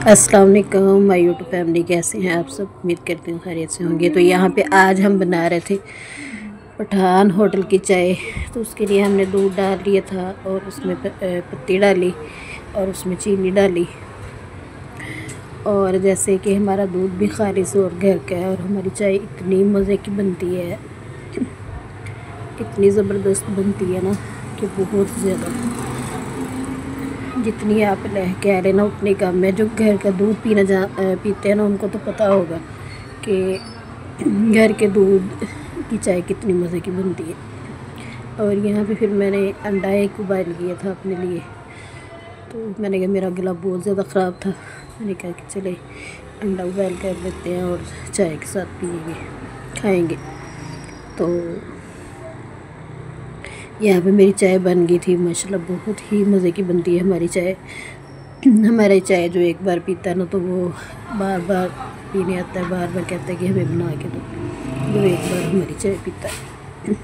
अस्सलाम वालेकुम my YouTube family, कैसे हैं आप सब। उम्मीद करती हूँ खैरियत से होंगे। तो यहाँ पे आज हम बना रहे थे पठान होटल की चाय। तो उसके लिए हमने दूध डाल लिया था और उसमें पत्ती डाली और उसमें चीनी डाली। और जैसे कि हमारा दूध भी खालिस और घर का है और हमारी चाय इतनी मज़े की बनती है, इतनी ज़बरदस्त बनती है ना कि बहुत ज़्यादा। जितनी आप कह रहे ना उतनी कम है। जो घर का दूध पीते हैं ना उनको तो पता होगा कि घर के दूध की चाय कितनी मज़े की बनती है। और यहाँ पे फिर मैंने अंडा एक उबाल किया था अपने लिए। तो मैंने कहा मेरा गला बहुत ज़्यादा ख़राब था, मैंने कहा कि चले अंडा उबाल कर लेते हैं और चाय के साथ पिएंगे खाएंगे। तो यहाँ पे मेरी चाय बन गई थी माशाल्लाह, बहुत ही मज़े की बनती है हमारी चाय। हमारी चाय जो एक बार पीता है ना तो वो बार बार पीने आता है, बार बार कहता है कि हमें बना के दो। वो एक बार हमारी चाय पीता है,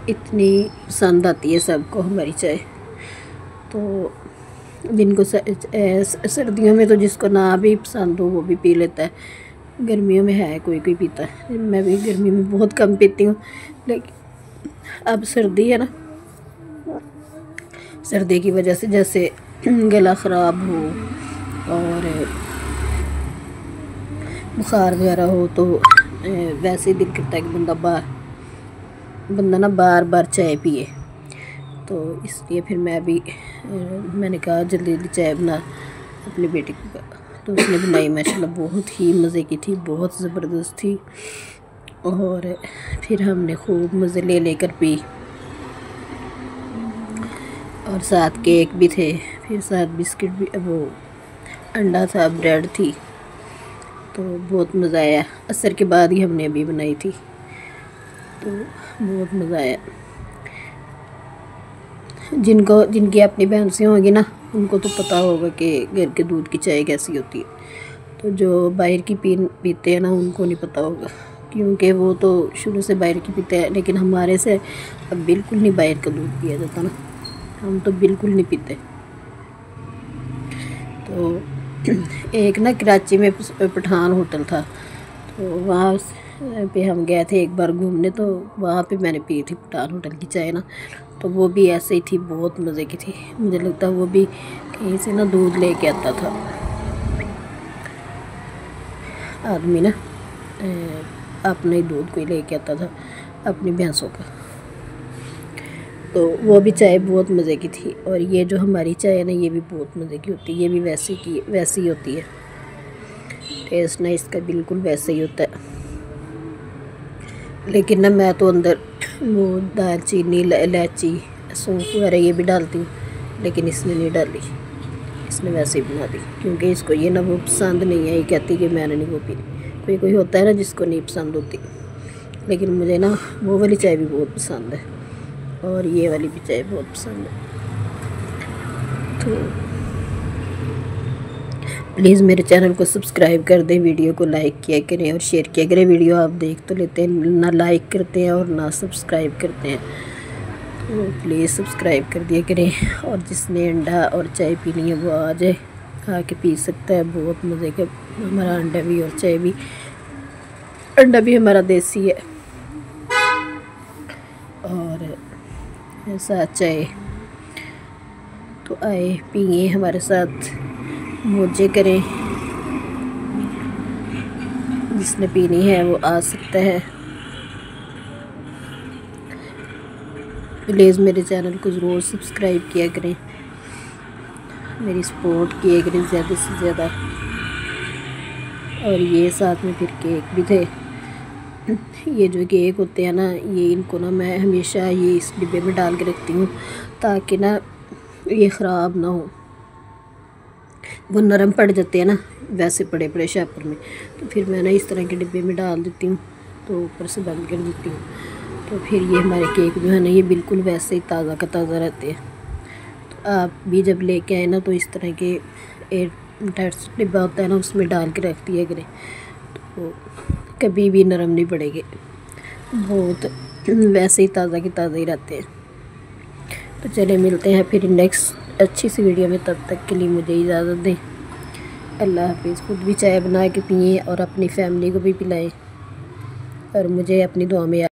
इतनी पसंद आती है सबको हमारी चाय। तो जिनको सर्दियों में तो जिसको ना भी पसंद हो वो भी पी लेता है। गर्मियों में है कोई कोई पीता है, मैं भी गर्मी में बहुत कम पीती हूँ। लेकिन अब सर्दी है ना, सर्दी की वजह से जैसे गला ख़राब हो और बुखार वगैरह हो तो वैसे ही दिल करता है कि बंदा ना बार बार चाय पिए। तो इसलिए फिर मैंने कहा जल्दी जल्दी चाय बना अपनी बेटी को। तो उसने बनाई माशाल्लाह, बहुत ही मज़े की थी, बहुत ज़बरदस्त थी। और फिर हमने खूब मज़े ले लेकर पी और साथ केक भी थे, फिर साथ बिस्किट भी, वो अंडा था, ब्रेड थी। तो बहुत मज़ा आया। असर के बाद ही हमने अभी बनाई थी, तो बहुत मज़ा आया। जिनकी अपनी बहन से होंगी ना उनको तो पता होगा कि घर के दूध की चाय कैसी होती है। तो जो बाहर की पीते हैं ना उनको नहीं पता होगा, क्योंकि वो तो शुरू से बाहर की पीते हैं। लेकिन हमारे से अब बिल्कुल नहीं बाहर का दूध पिया जाता ना, हम तो बिल्कुल नहीं पीते। तो एक ना कराची में पठान होटल था, तो वहाँ पे हम गए थे एक बार घूमने। तो वहाँ पे मैंने पी थी पठान होटल की चाय ना, तो वो भी ऐसे ही थी, बहुत मज़े की थी। मुझे लगता है वो भी कहीं से ना दूध लेके आता था आदमी ना, अपने दूध को ही लेके आता था अपनी भैंसों का। तो वो भी चाय बहुत मज़े की थी। और ये जो हमारी चाय है ना ये भी बहुत मज़े की होती है, ये भी वैसी ही होती है। टेस्ट ना इसका बिल्कुल वैसे ही होता है। लेकिन ना मैं तो अंदर वो दालचीनी, इलायची, सौंफ वगैरह ये भी डालती हूँ, लेकिन इसने नहीं डाली, इसने वैसे ही बना दी। क्योंकि इसको ये ना वो पसंद नहीं है, ये कहती कि मैंने नहीं वो पी। कोई होता है ना जिसको नहीं पसंद होती, लेकिन मुझे ना वो वाली चाय भी बहुत पसंद है और ये वाली भी चाय बहुत पसंद है। तो प्लीज़ मेरे चैनल को सब्सक्राइब कर दें, वीडियो को लाइक किया करें और शेयर किया करें। वीडियो आप देख तो लेते हैं, ना लाइक करते हैं और ना सब्सक्राइब करते हैं। तो प्लीज़ सब्सक्राइब कर दिया करें। और जिसने अंडा और चाय पीनी है वो आ जाए, आके पी सकता है। बहुत मज़े का हमारा अंडा भी और चाय भी। अंडा भी हमारा देसी है और साथ चाय। तो आए पिए हमारे साथ, मौजे करें। जिसने पीनी है वो आ सकता है। प्लीज़ मेरे चैनल को ज़रूर सब्सक्राइब किया करें, मेरी सपोर्ट किया करें ज़्यादा से ज़्यादा। और ये साथ में फिर केक भी थे। ये जो केक होते हैं ना, ये इनको ना मैं हमेशा ये इस डिब्बे में डाल के रखती हूँ ताकि ना ये ख़राब ना हो। वो नरम पड़ जाते हैं ना वैसे पड़े पड़े शापर में, तो फिर मैं ना इस तरह के डिब्बे में डाल देती हूँ, तो ऊपर से बंद कर देती हूँ। तो फिर ये हमारे केक जो है ना ये बिल्कुल वैसे ही ताज़ा का ताज़ा रहते हैं। तो आप भी जब लेके आए ना तो इस तरह के एयर टाइट डिब्बा होता है ना उसमें डाल के रख दिया करें, तो कभी भी नरम नहीं पड़ेंगे, बहुत वैसे ही ताज़ा के ताज़ा ही रहते हैं। तो चले मिलते हैं फिर नेक्स्ट अच्छी सी वीडियो में, तब तक के लिए मुझे इजाज़त दें। अल्लाह हाफिज़। खुद भी चाय बना के पिएं और अपनी फैमिली को भी पिलाएं और मुझे अपनी दुआ में